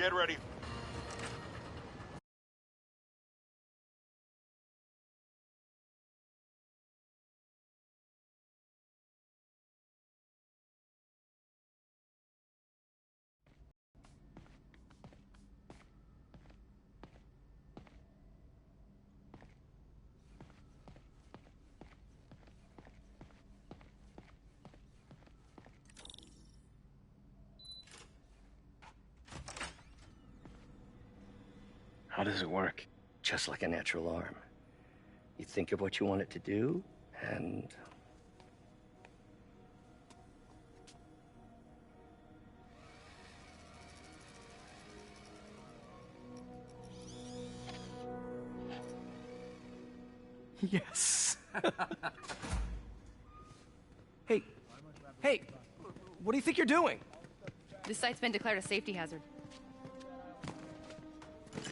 Get ready. How does it work? Just like a natural arm. You think of what you want it to do, and... Yes. Hey, what do you think you're doing? This site's been declared a safety hazard.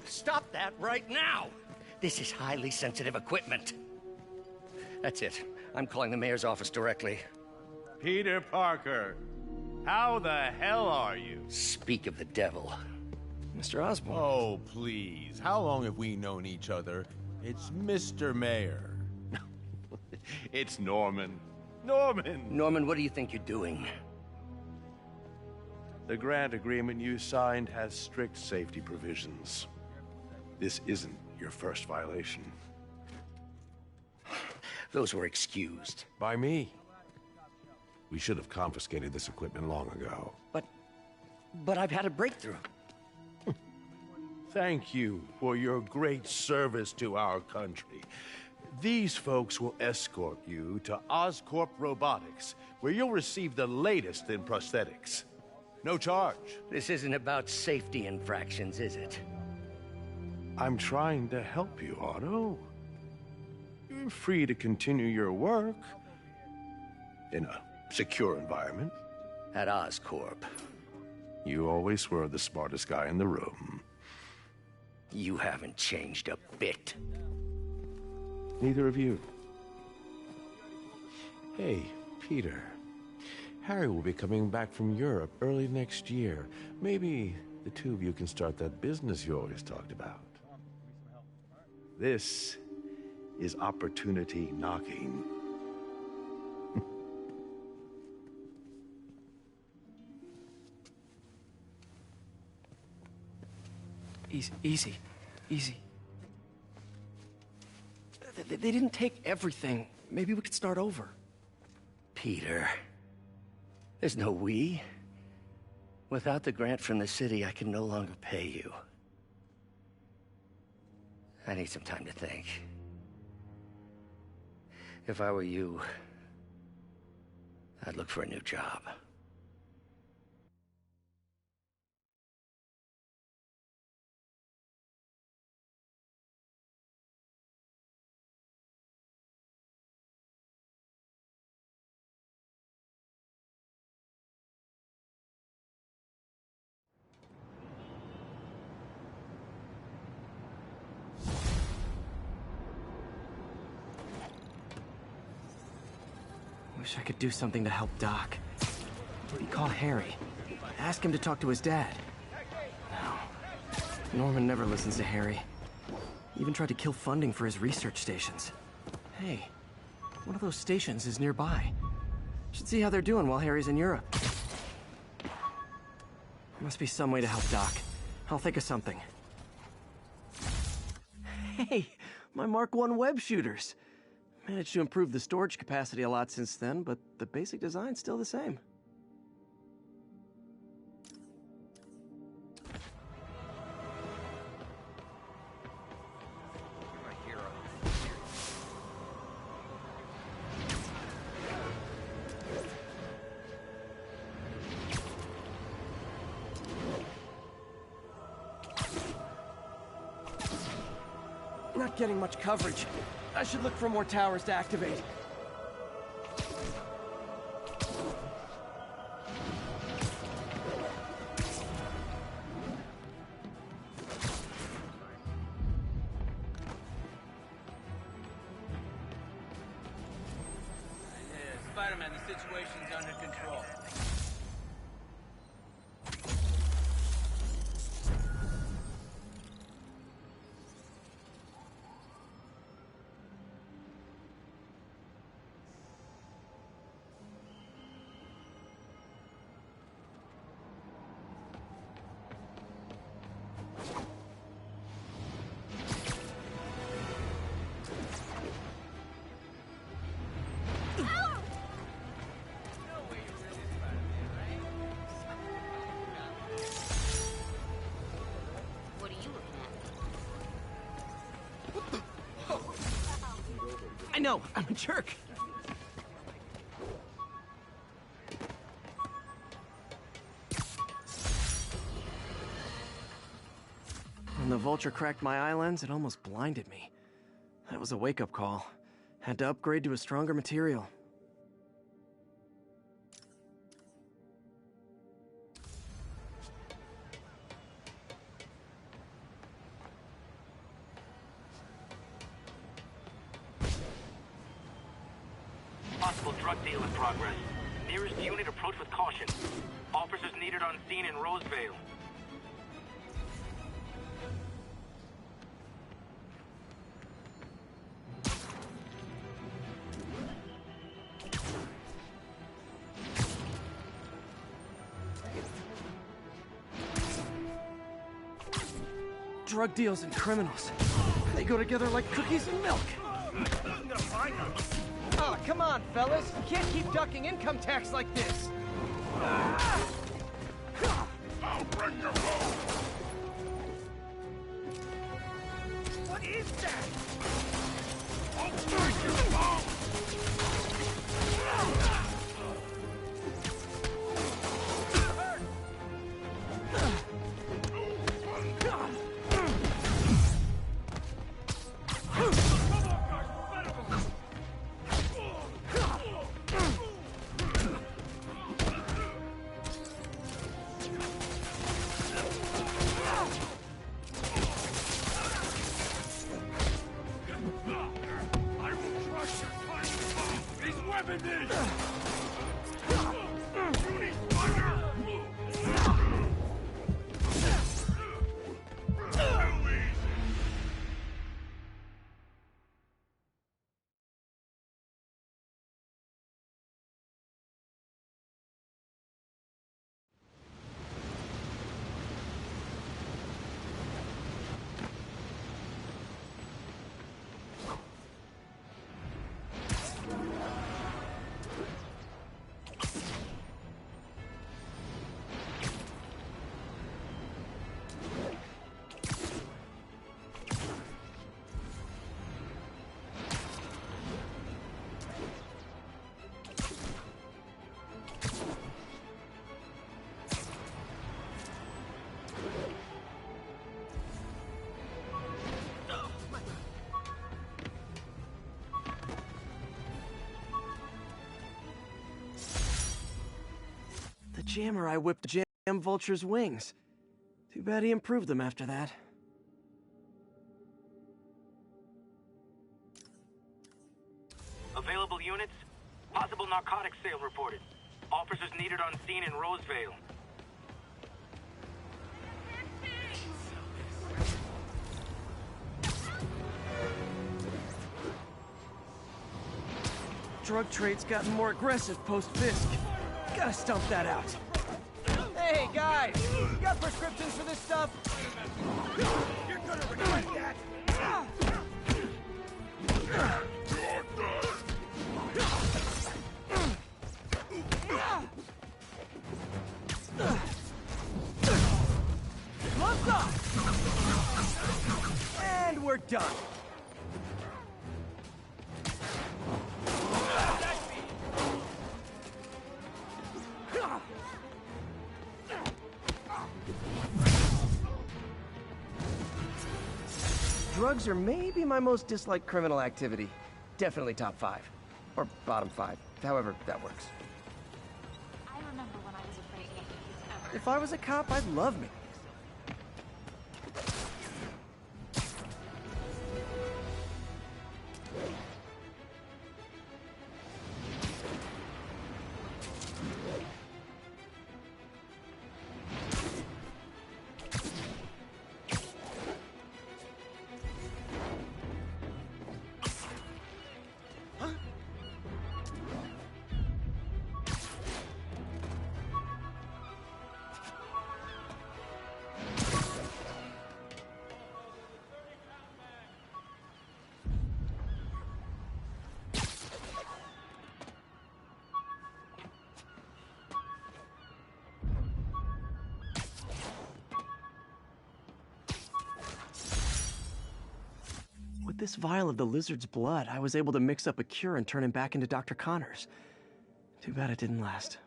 Stop that right now! This is highly sensitive equipment. That's it. I'm calling the mayor's office directly. Peter Parker, how the hell are you? Speak of the devil. Mr. Osborn. Oh, please. How long have we known each other? It's Mr. Mayor. It's Norman. Norman, what do you think you're doing? The grant agreement you signed has strict safety provisions. This isn't your first violation. Those were excused. By me. We should have confiscated this equipment long ago. But I've had a breakthrough. Thank you for your great service to our country. These folks will escort you to Oscorp Robotics, where you'll receive the latest in prosthetics. No charge. This isn't about safety infractions, is it? I'm trying to help you, Otto. You're free to continue your work in a secure environment. At Oscorp. You always were the smartest guy in the room. You haven't changed a bit. Neither of you. Hey, Peter. Harry will be coming back from Europe early next year. Maybe the two of you can start that business you always talked about. This is opportunity knocking. Easy. They didn't take everything. Maybe we could start over. Peter, there's no we. Without the grant from the city, I can no longer pay you. I need some time to think. If I were you, I'd look for a new job. Wish I could do something to help Doc. Maybe call Harry. Ask him to talk to his dad. No. Norman never listens to Harry. Even tried to kill funding for his research stations. Hey, one of those stations is nearby. Should see how they're doing while Harry's in Europe. Must be some way to help Doc. I'll think of something. Hey, my Mark I web shooters. Managed to improve the storage capacity a lot since then, but the basic design's still the same. Not getting much coverage. I should look for more towers to activate. Spider-Man, the situation's under control. I know, I'm a jerk. When the vulture cracked my eye lens, it almost blinded me. That was a wake-up call. Had to upgrade to a stronger material. Possible drug deal in progress. Nearest unit approach with caution. Officers needed on scene in Rosevale. Drug deals and criminals. They go together like cookies and milk. Oh, come on, fellas. You can't keep ducking income tax like this. I'll bring you home. What is that? I'll bring you home. The jammer I whipped Jam Vulture's wings. Too bad he improved them after that. Available units? Possible narcotics sale reported. Officers needed on scene in Rosevale. Drug trade's gotten more aggressive post-Fisk. Gotta stomp that out. Hey, guys! You got prescriptions for this stuff? You're gonna regret that! Gloves off! And we're done. Drugs are maybe my most disliked criminal activity. Definitely top 5. Or bottom 5. However that works. I remember when I was afraid to get kids ever. If I was a cop, I'd love me. this vial of the lizard's blood, I was able to mix up a cure and turn him back into Dr. Connors. Too bad it didn't last.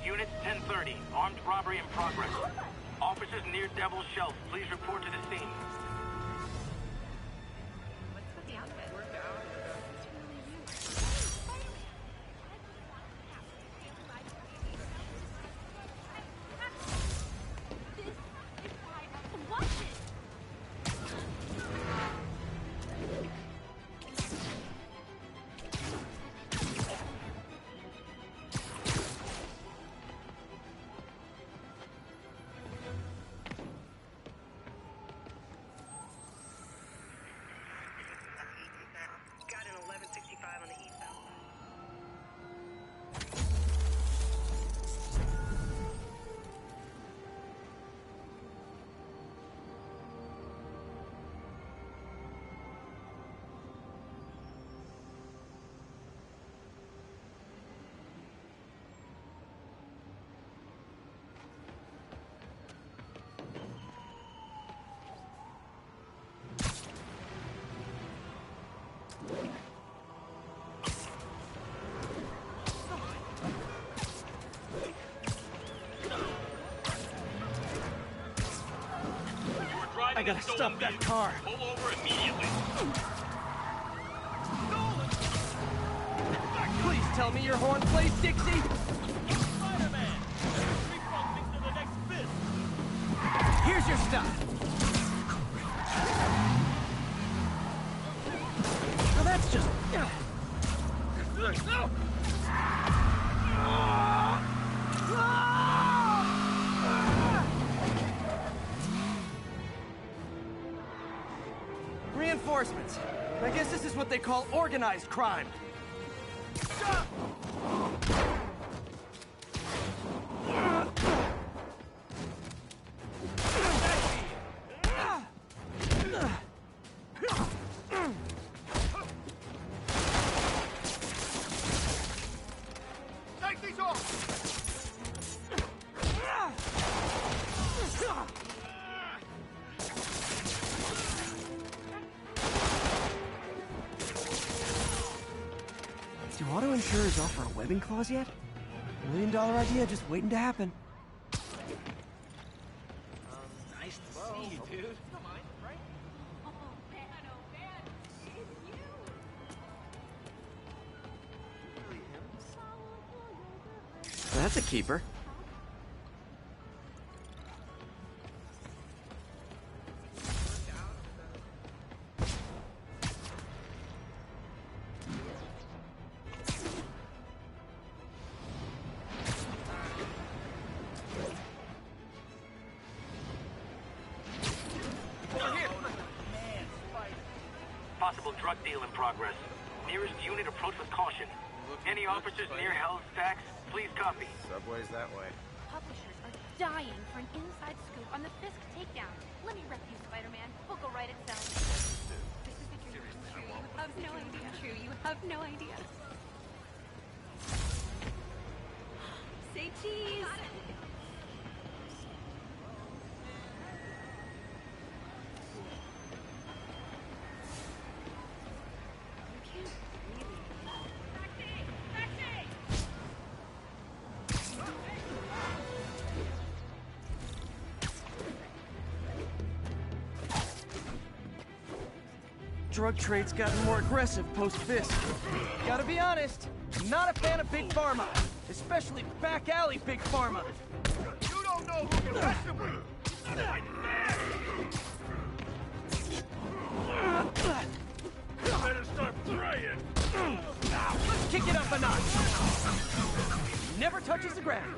Units 1030. Armed robbery in progress. Officers near Devil's Shelf, please report to the scene. What's with the outfit? I gotta stop that car. Pull over immediately. Please tell me your horn plays Dixie. Spider-Man! Refund to the next fist! Here's your stuff. Now that's just... Reinforcements. I guess this is what they call organized crime. Take these off! Do auto insurers offer a webbing clause yet? $1 million idea just waiting to happen. Nice to see you, dude. That's a keeper. Possible drug deal in progress. Nearest unit approach with caution. Any officers near Hell's Stacks, please copy. Subway's that way. Publishers are dying for an inside scoop on the Fisk takedown. Let me rep you, Spider-Man. We'll go right itself. This is the dream. You have no idea. True, you have no idea. Say cheese. Drug trade's gotten more aggressive post-Fisk. Gotta be honest, not a fan of Big Pharma. Especially back alley Big Pharma. You don't know who you're messing with! Better start praying! kick it up a notch. Never touches the ground.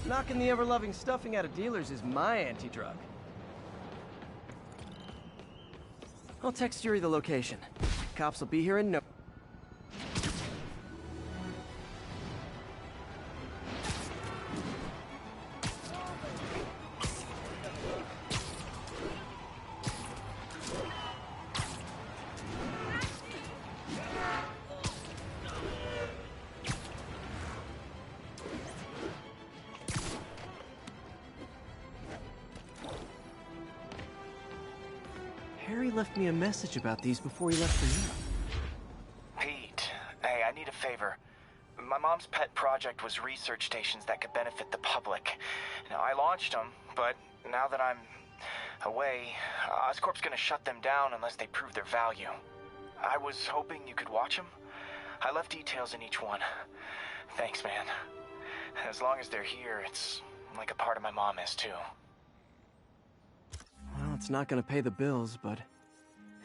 Knocking the ever-loving stuffing out of dealers is my anti-drug. I'll text Yuri the location. Cops will be here in no... Harry left me a message about these before he left for Europe. Pete, hey, I need a favor. My mom's pet project was research stations that could benefit the public. Now, I launched them, but now that I'm away, Oscorp's gonna shut them down unless they prove their value. I was hoping you could watch them. I left details in each one. Thanks, man. As long as they're here, it's like a part of my mom is, too. Well, it's not gonna pay the bills, but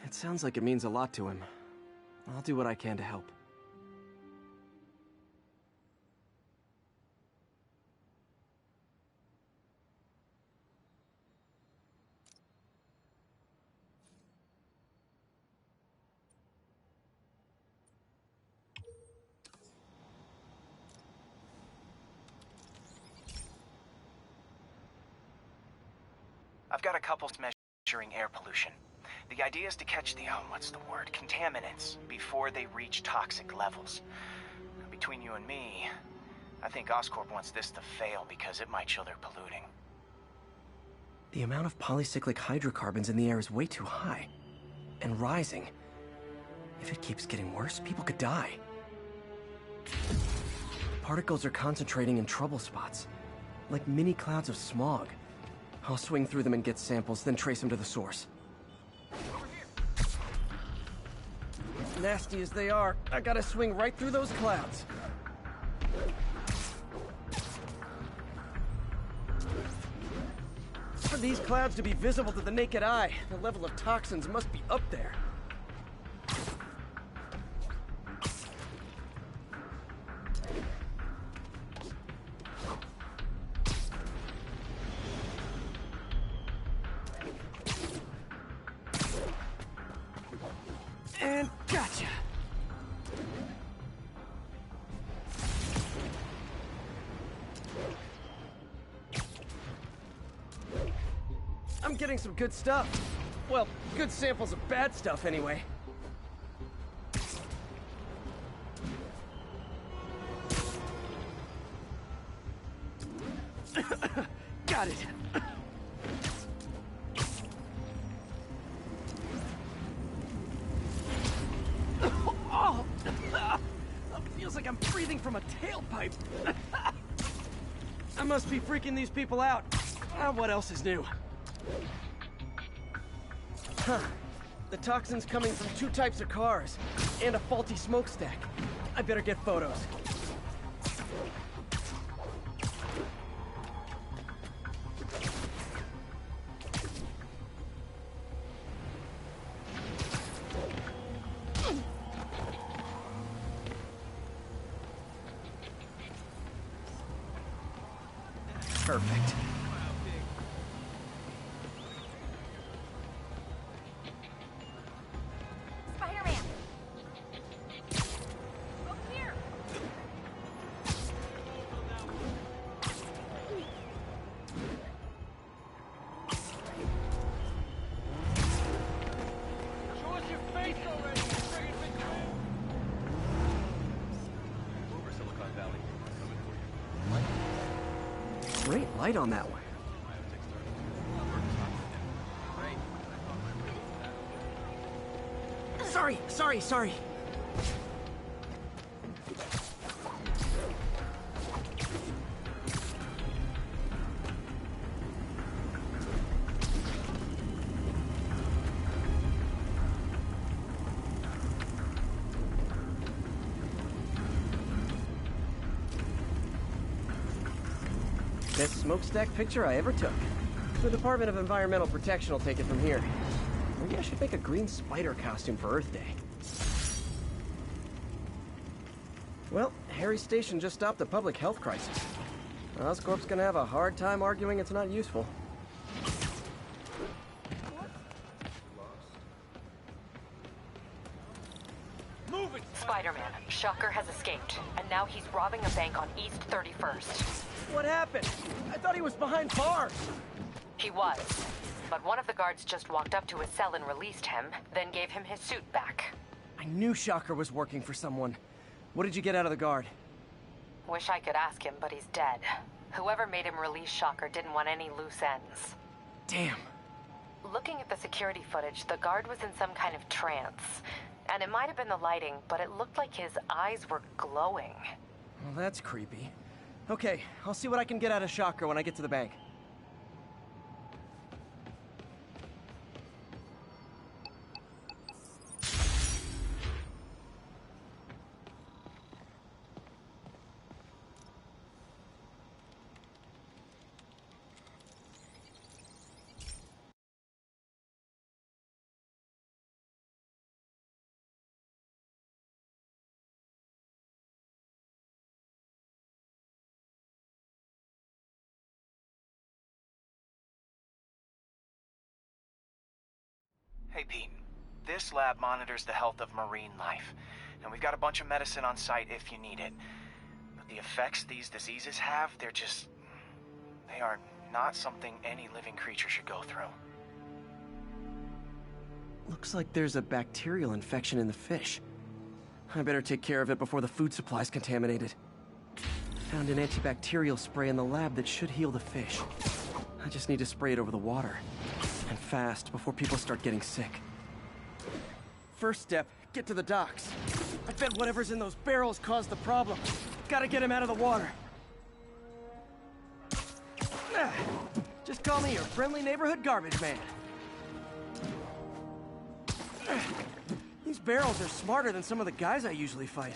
it sounds like it means a lot to him. I'll do what I can to help. I've got a couple measuring air pollution. The idea is to catch the, contaminants before they reach toxic levels. Between you and me, I think Oscorp wants this to fail because it might show they're polluting. The amount of polycyclic hydrocarbons in the air is way too high. And rising. If it keeps getting worse, people could die. Particles are concentrating in trouble spots, like mini clouds of smog. I'll swing through them and get samples, then trace them to the source. Nasty as they are, I gotta swing right through those clouds. For these clouds to be visible to the naked eye, the level of toxins must be up there. And gotcha! I'm getting some good stuff. Well, good samples of bad stuff anyway. Got it. Oh, feels like I'm breathing from a tailpipe. I must be freaking these people out. What else is new? Huh. The toxin's coming from 2 types of cars, and a faulty smokestack. I better get photos. Perfect. Spider-Man! Over here! Show us your face! Great light on that one. Sorry. Best smokestack picture I ever took. The Department of Environmental Protection will take it from here. Maybe I should make a green spider costume for Earth Day. Well, Harry's station just stopped a public health crisis. Oscorp's gonna have a hard time arguing it's not useful. Spider-Man, Shocker has escaped, and now he's robbing a bank on East 31st. What happened? I thought he was behind bars! He was, but one of the guards just walked up to his cell and released him, then gave him his suit back. I knew Shocker was working for someone. What did you get out of the guard? Wish I could ask him, but he's dead. Whoever made him release Shocker didn't want any loose ends. Damn. Looking at the security footage, the guard was in some kind of trance. And it might have been the lighting, but it looked like his eyes were glowing. Well, that's creepy. Okay, I'll see what I can get out of Shocker when I get to the bank. Hey, Pete. This lab monitors the health of marine life, and we've got a bunch of medicine on site if you need it. But the effects these diseases have, they are not something any living creature should go through. Looks like there's a bacterial infection in the fish. I better take care of it before the food supply's contaminated. Found an antibacterial spray in the lab that should heal the fish. I just need to spray it over the water. And fast, before people start getting sick. First step, get to the docks. I bet whatever's in those barrels caused the problem. Gotta get him out of the water. Just call me your friendly neighborhood garbage man. These barrels are smarter than some of the guys I usually fight.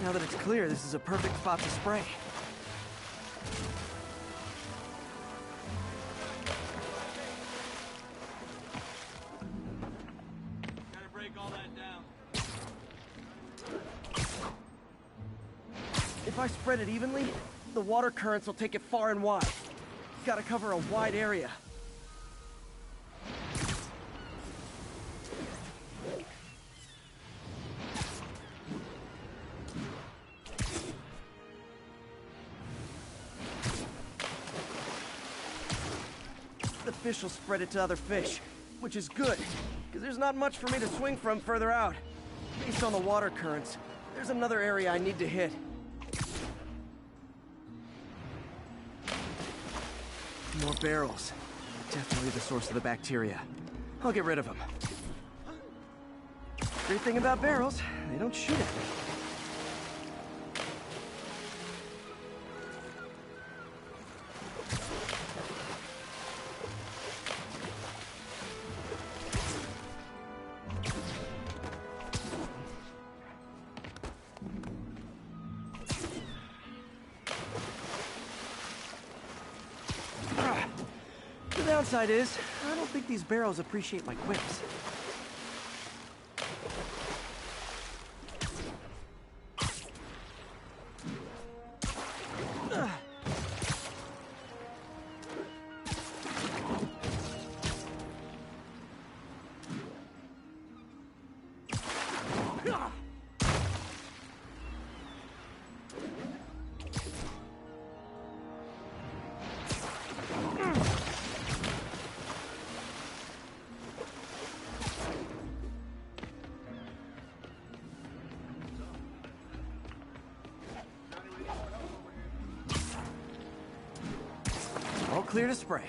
Now that it's clear, this is a perfect spot to spray. Gotta break all that down. If I spread it evenly, the water currents will take it far and wide. Gotta cover a wide area. The fish will spread it to other fish, which is good, because there's not much for me to swing from further out. Based on the water currents, there's another area I need to hit. More barrels. Definitely the source of the bacteria. I'll get rid of them. Great thing about barrels, they don't shoot at me. The downside is, I don't think these barrels appreciate my quips. All clear to spray.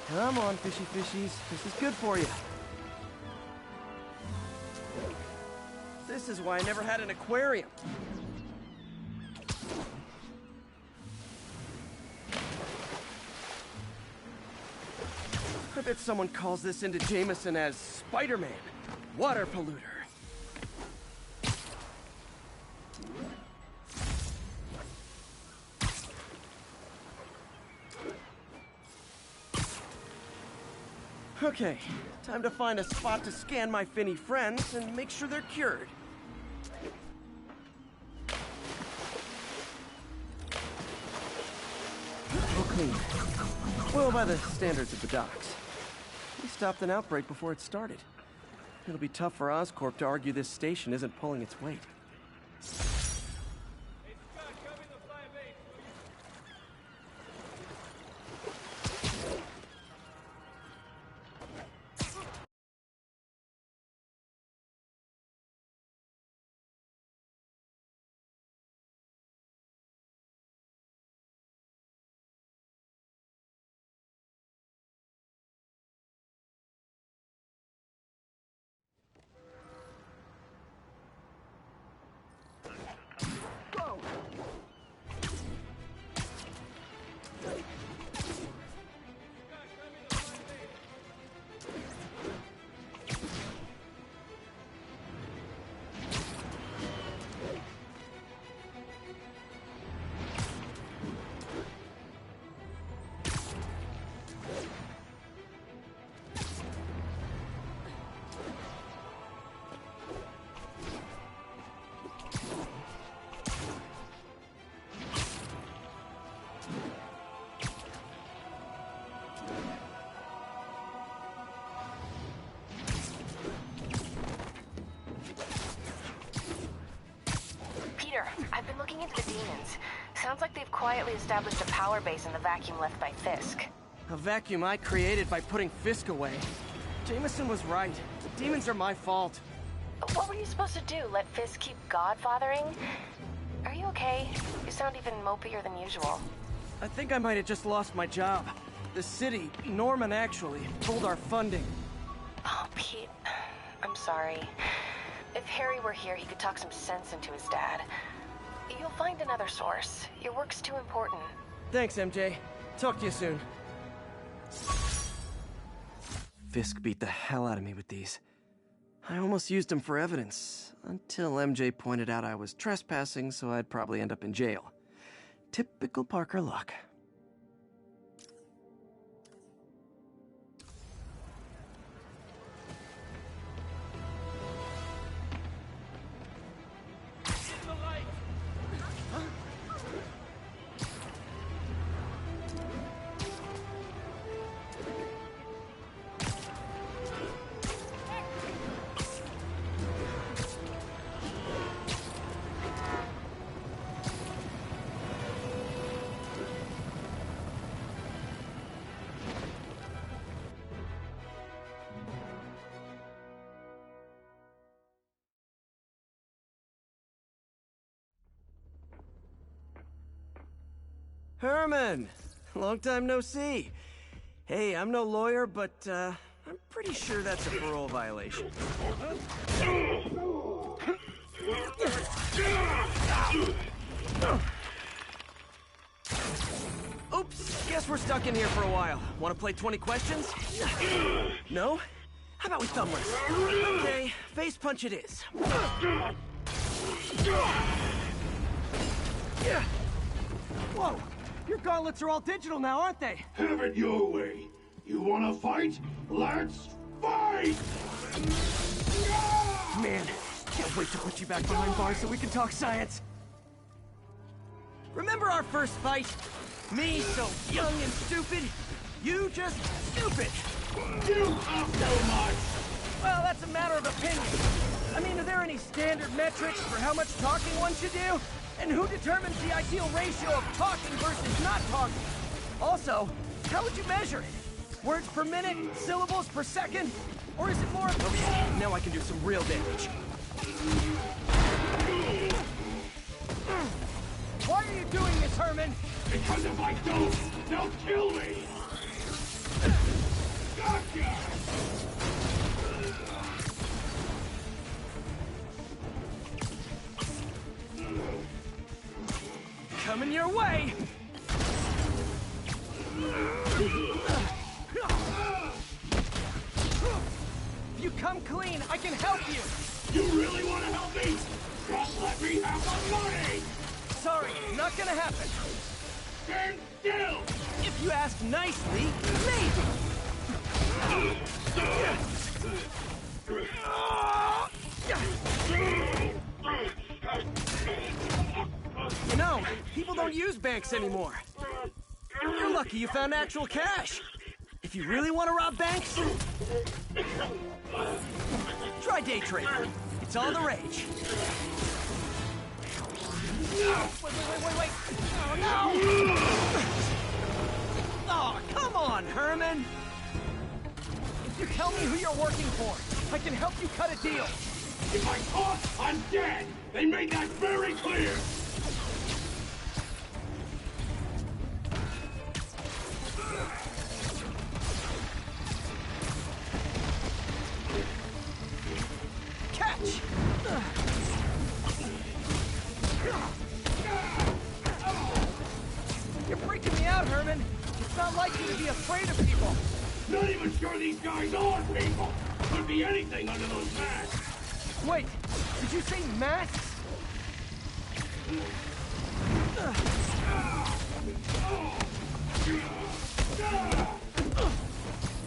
Come on, fishy fishies. This is good for you. This is why I never had an aquarium. I bet someone calls this into Jameson as Spider-Man, water polluter. Okay, time to find a spot to scan my finny friends and make sure they're cured. All clean. Well, by the standards of the docks. We stopped an outbreak before it started. It'll be tough for Oscorp to argue this station isn't pulling its weight. I've been looking into the demons. Sounds like they've quietly established a power base in the vacuum left by Fisk. A vacuum I created by putting Fisk away. Jameson was right. The demons are my fault. What were you supposed to do? Let Fisk keep godfathering? Are you okay? You sound even mopier than usual. I think I might have just lost my job. The city, Norman actually, pulled our funding. Oh, Pete. I'm sorry. If Harry were here, he could talk some sense into his dad. You'll find another source. Your work's too important. Thanks, MJ. Talk to you soon. Fisk beat the hell out of me with these. I almost used them for evidence, until MJ pointed out I was trespassing, so I'd probably end up in jail. Typical Parker luck. Herman! Long time no see. Hey, I'm no lawyer, but, I'm pretty sure that's a parole violation. Oops, guess we're stuck in here for a while. Want to play 20 questions? No? How about we thumb race? Okay, face punch it is. Whoa! Your gauntlets are all digital now, aren't they? Have it your way. You wanna fight? Let's fight! Man, can't wait to put you back behind bars so we can talk science. Remember our first fight? Me so young and stupid, you just stupid. You talk too much! Well, that's a matter of opinion. I mean, are there any standard metrics for how much talking one should do? And who determines the ideal ratio of talking versus not talking? Also, how would you measure it? Words per minute? Syllables per second? Or is it more... Okay, now I can do some real damage. Why are you doing this, Herman? Because if I don't, they'll kill me! Gotcha! Coming your way! If you come clean, I can help you! You really want to help me? Just let me have the money! Sorry, not gonna happen. Stand still! If you ask nicely, maybe! You know, people don't use banks anymore. You're lucky you found actual cash. If you really want to rob banks, try day trading. It's all the rage. Wait. Oh, no! Oh, come on, Herman! If you tell me who you're working for, I can help you cut a deal. If I talk, I'm dead! They made that very clear! Catch! You're freaking me out, Herman. It's not like you to be afraid of people. Not even sure these guys are people! Could be anything under those masks! Wait, did you say masks?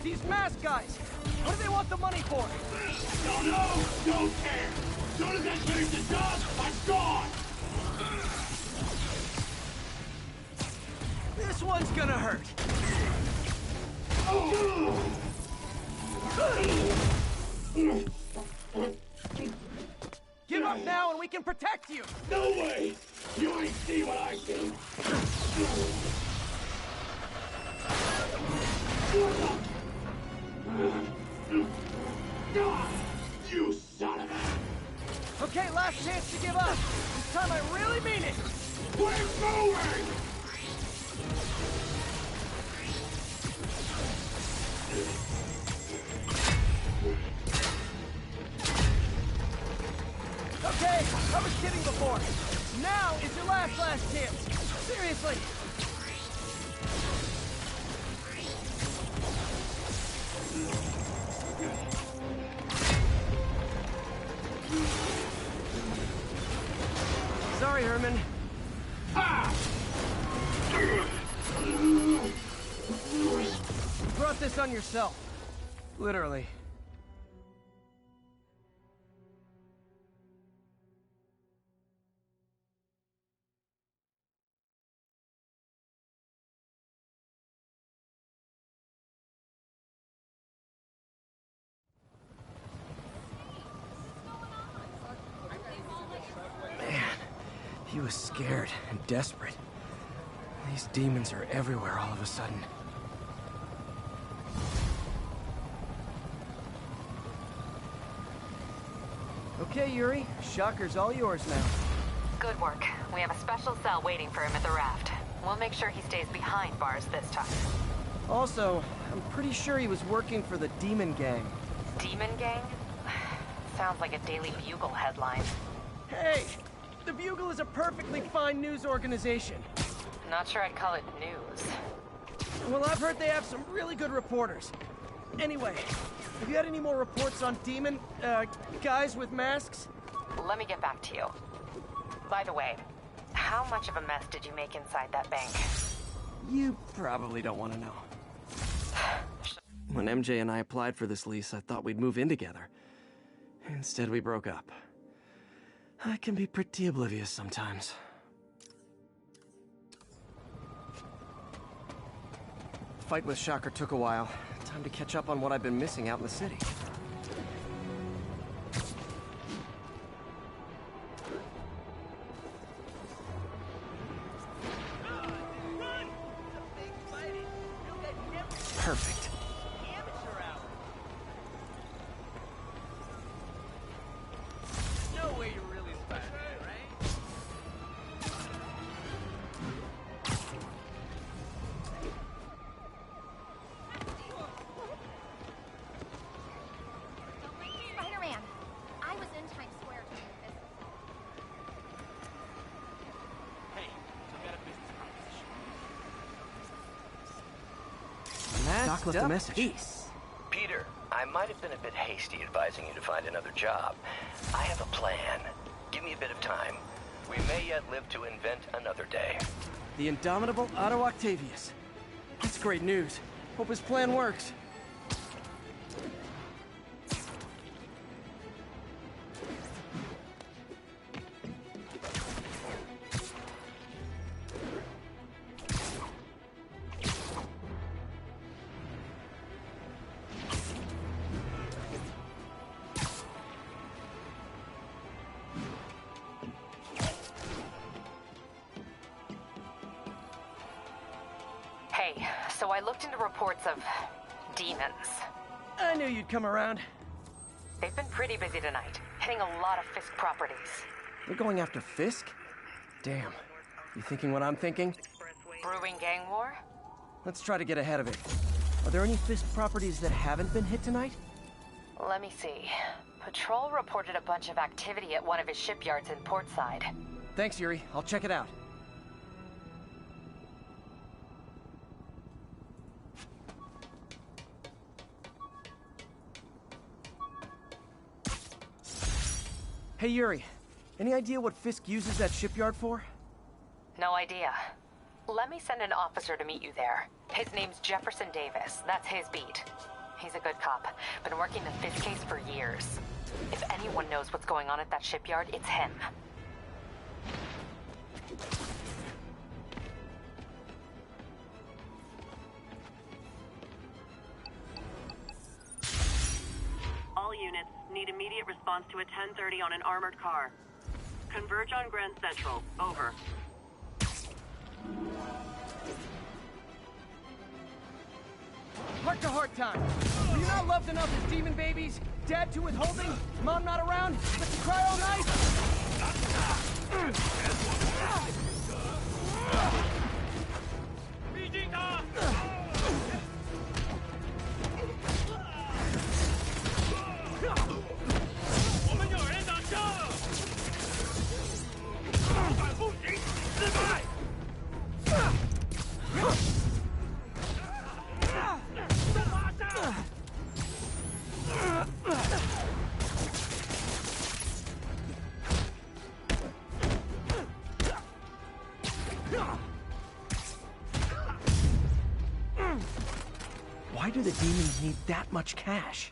These mask guys, what do they want the money for? Don't know, don't care! As soon as I finish the job, I'm gone! This one's gonna hurt. Give up now and we can protect you! No way! You ain't see what I see! You son of a... Okay, last chance to give up. This time I really mean it. We're going! Okay, I was kidding before. Now is your last chance. Seriously. Sorry, Herman. Ha! You brought this on yourself. Literally. He was scared and desperate. These demons are everywhere all of a sudden. Okay, Yuri. Shocker's all yours now. Good work. We have a special cell waiting for him at the raft. We'll make sure he stays behind bars this time. Also, I'm pretty sure he was working for the Demon Gang. Demon Gang? Sounds like a Daily Bugle headline. Hey! The Bugle is a perfectly fine news organization. Not sure I'd call it news. Well, I've heard they have some really good reporters. Anyway, have you had any more reports on demon, guys with masks? Let me get back to you. By the way, how much of a mess did you make inside that bank? You probably don't want to know. When MJ and I applied for this lease, I thought we'd move in together. Instead, we broke up. I can be pretty oblivious sometimes. The fight with Shocker took a while. Time to catch up on what I've been missing out in the city. Perfect. No way you're really Spider-Man, right? Spider-Man! I was in Times Square during this. Hey, I got a business proposition. Doc left a message. Peter, I might have been a bit hasty advising you to find another job. I have a plan. Give me a bit of time. We may yet live to invent another day. The indomitable Otto Octavius. That's great news. Hope his plan works. Hey, so I looked into reports of demons. I knew you'd come around. They've been pretty busy tonight, hitting a lot of Fisk properties. They're going after Fisk? Damn. You thinking what I'm thinking? Brewing gang war? Let's try to get ahead of it. Are there any Fisk properties that haven't been hit tonight? Let me see. Patrol reported a bunch of activity at one of his shipyards in Portside. Thanks, Yuri. I'll check it out. Hey, Yuri. Any idea what Fisk uses that shipyard for? No idea. Let me send an officer to meet you there. His name's Jefferson Davis. That's his beat. He's a good cop. Been working the Fisk case for years. If anyone knows what's going on at that shipyard, it's him. All units need immediate response to a 10:30 on an armored car. Converge on Grand Central. Over. Heart-to-heart time. Were you not loved enough as demon babies? Dad too withholding? Mom not around? Let you cry all night? Why do the demons need that much cash?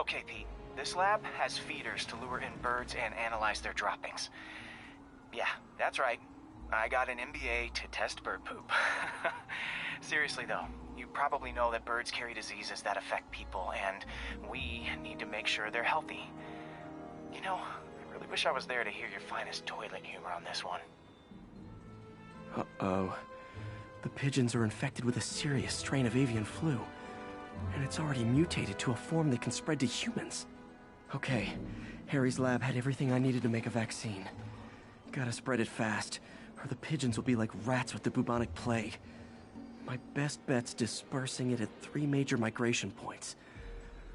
Okay, Pete. This lab has feeders to lure in birds and analyze their droppings. Yeah, that's right. I got an MBA to test bird poop. Seriously though, you probably know that birds carry diseases that affect people, and we need to make sure they're healthy. You know, I really wish I was there to hear your finest toilet humor on this one. Uh-oh. The pigeons are infected with a serious strain of avian flu. And it's already mutated to a form that can spread to humans. Okay, Harry's lab had everything I needed to make a vaccine. Gotta spread it fast, or the pigeons will be like rats with the bubonic plague. My best bet's dispersing it at 3 major migration points.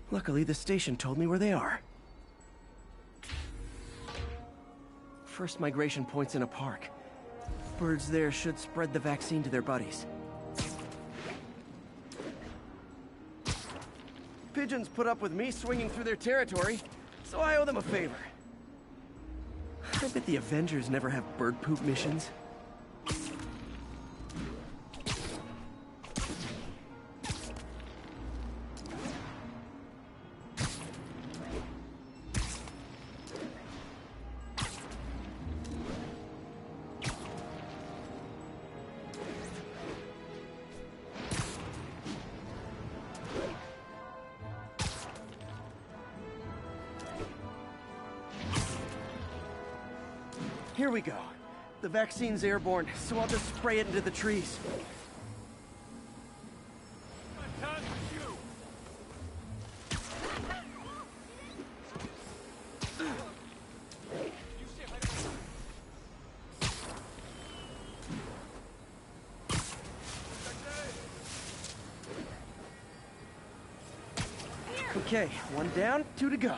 Luckily, the station told me where they are. First migration point's in a park. Birds there should spread the vaccine to their buddies. pigeons put up with me swinging through their territory, so I owe them a favor. I bet the Avengers never have bird poop missions. Here we go. The vaccine's airborne, so I'll just spray it into the trees. Okay, one down, two to go.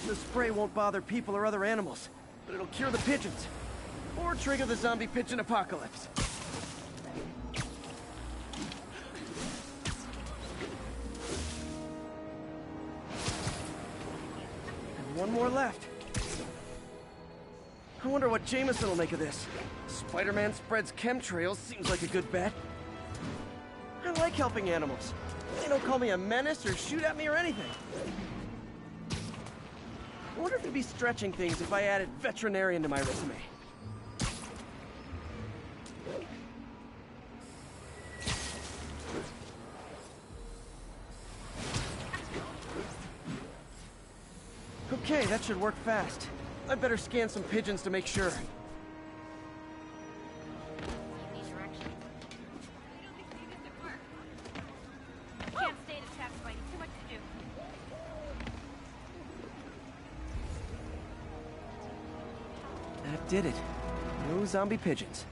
The spray won't bother people or other animals, but it'll cure the pigeons. Or trigger the zombie pigeon apocalypse. And one more left. I wonder what Jameson will make of this. Spider-Man spreads chemtrails seems like a good bet. I like helping animals. They don't call me a menace or shoot at me or anything. I wonder if it'd be stretching things if I added veterinarian to my resume. Okay, that should work fast. I better scan some pigeons to make sure. Can't stay to chat, Spidey. Too much to do. That did it. No zombie pigeons.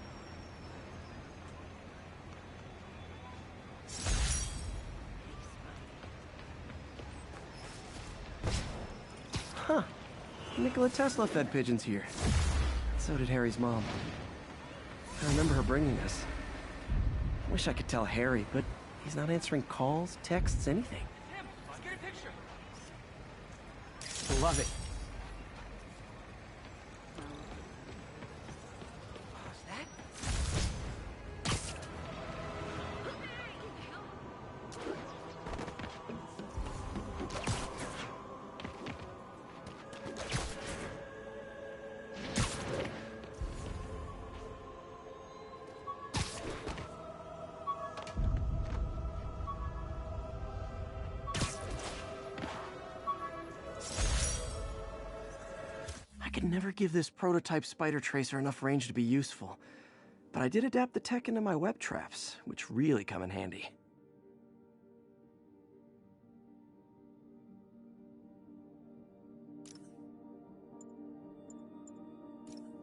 Huh. Nikola Tesla fed pigeons here. So did Harry's mom. I remember her bringing us. Wish I could tell Harry, but he's not answering calls, texts, anything. Tim, let's get a picture. Love it. I could never give this prototype spider tracer enough range to be useful, but I did adapt the tech into my web traps, which really come in handy.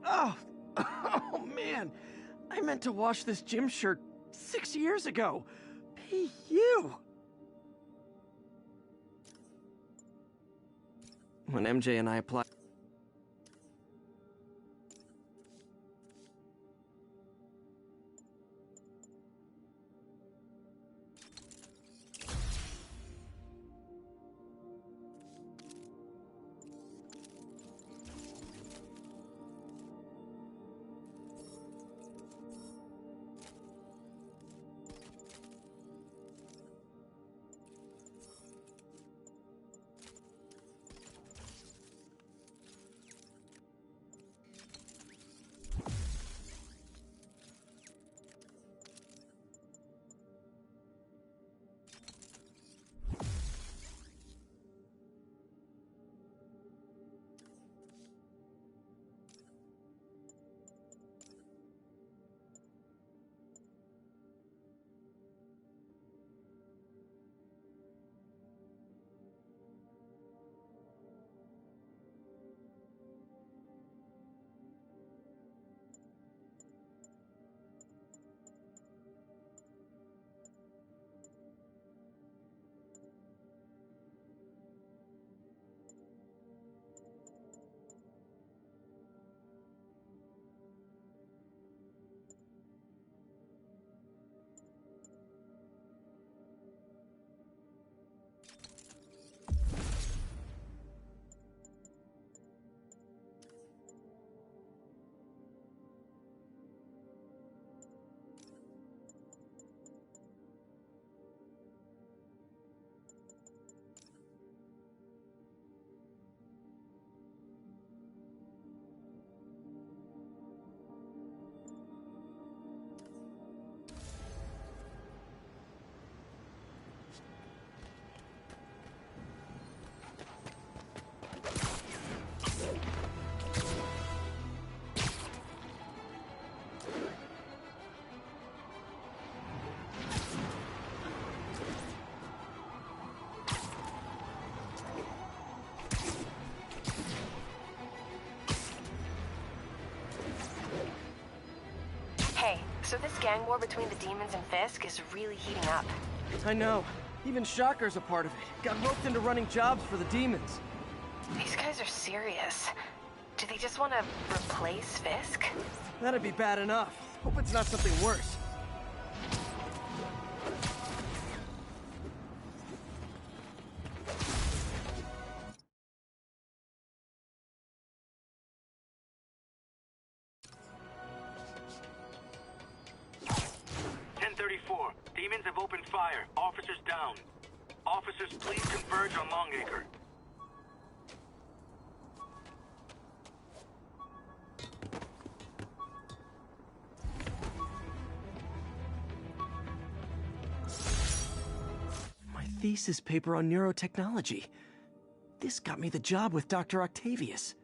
Oh! Oh, man! I meant to wash this gym shirt 6 years ago! P.U. When MJ and I applied... So this gang war between the demons and Fisk is really heating up. I know. Even Shocker's a part of it. Got roped into running jobs for the demons. These guys are serious. Do they just want to replace Fisk? That'd be bad enough. Hope it's not something worse. Demons have opened fire. Officers down. Officers, please converge on Longacre. My thesis paper on neurotechnology. This got me the job with Dr. Octavius.